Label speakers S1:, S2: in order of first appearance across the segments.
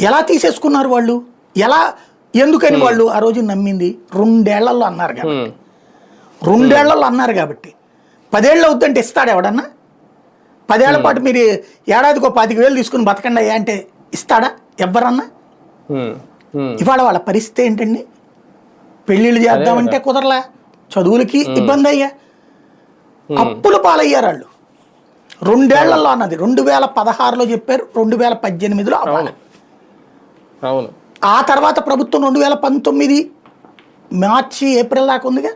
S1: ఎలా తీసేసుకున్నారు వాళ్ళు? ఎలా ఎందుకని వాళ్ళు ఆ రోజు నమ్మింది? 2 ఏళ్లలో అన్నారు కాబట్టి. 2 ఏళ్లలో అన్నారు కాబట్టి 10 ఏళ్ళు అవుతుందంటే ఇస్తాడు ఎవడన్నా? 10 ఏళ్ల పాటు మీరు ఏడాదికో 25,000 తీసుకుని బతకండి అయ్యా అంటే ఇస్తాడా ఎవ్వరన్నా? ఇవాళ వాళ్ళ పరిస్థితి ఏంటండి? పెళ్ళిళ్ళు చేద్దామంటే కుదరలా, చదువులకి ఇబ్బంది అయ్యా, అప్పుల పాలయ్యారు వాళ్ళు. 2 ఏళ్లలో అన్నది 2016లో చెప్పారు, 2018లో అవ్వాలి. ఆ తర్వాత ప్రభుత్వం 2019 మార్చి ఏప్రిల్ దాకా ఉందిగా,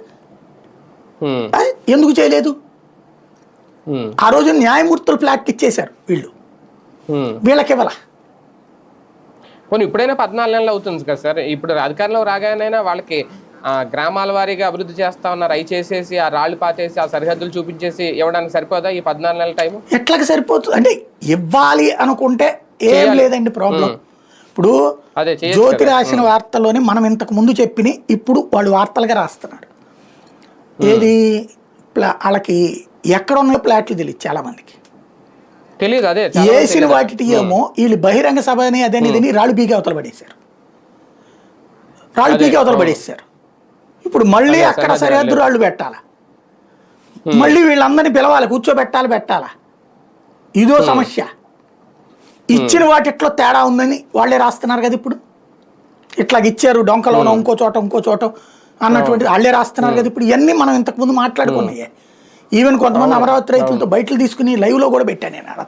S1: ఎందుకు చేయలేదు? ఆ రోజు న్యాయమూర్తులు ఫ్లాట్ ఇచ్చేశారు వీళ్ళు, వీళ్ళకి ఇవ్వాల.
S2: పోనీ ఇప్పుడైనా 14 నెలలు అవుతుంది కదా సార్, ఇప్పుడు అధికారంలో రాగానైనా వాళ్ళకి గ్రామాల వారీగా అభివృద్ధి చేస్తా ఉన్నారు, అవి చేసేసి ఆ రాళ్లు పాతేసి ఆ సరిహద్దులు చూపించేసి ఇవ్వడానికి సరిపోదా ఈ 14 నెలల టైం?
S1: ఎట్లాగ సరిపోతుంది అంటే? ఇవ్వాలి అనుకుంటే ఏం లేదండి ప్రాబ్లం. ఇప్పుడు జ్యోతి రాసిన వార్తల్లోనే మనం ఇంతకు ముందు చెప్పిన ఇప్పుడు వాళ్ళు వార్తలుగా రాస్తున్నారు. ఏది వాళ్ళకి ఎక్కడ ఉన్న ప్లాట్లు తెలియదు చాలా మందికి,
S2: తెలియదు. అదే
S1: వేసిన వాటి ఏమో వీళ్ళు బహిరంగ సభ అని అదేనిదని రాళ్ళు పీకి అవతల పడేశారు, రాళ్ళు పీకి అవతల పడేశారు. ఇప్పుడు మళ్ళీ అక్కడ సరిహద్దు రాళ్ళు పెట్టాలా, మళ్ళీ వీళ్ళందరినీ పిలవాలి, కూర్చోబెట్టాలా, ఇదో సమస్య. ఇచ్చిన వాటిట్లో తేడా ఉందని వాళ్ళే రాస్తున్నారు కదా ఇప్పుడు. ఇట్లాగ ఇచ్చారు డొంకలోనో ఇంకో చోట అన్నటువంటి వాళ్ళే రాస్తున్నారు కదా ఇప్పుడు. ఇవన్నీ మనం ఇంతకుముందు మాట్లాడుకున్నాయే. ఈవెన్ కొంతమంది అమరావతి రైతులతో బయటలు తీసుకుని లైవ్లో కూడా పెట్టాను నేను.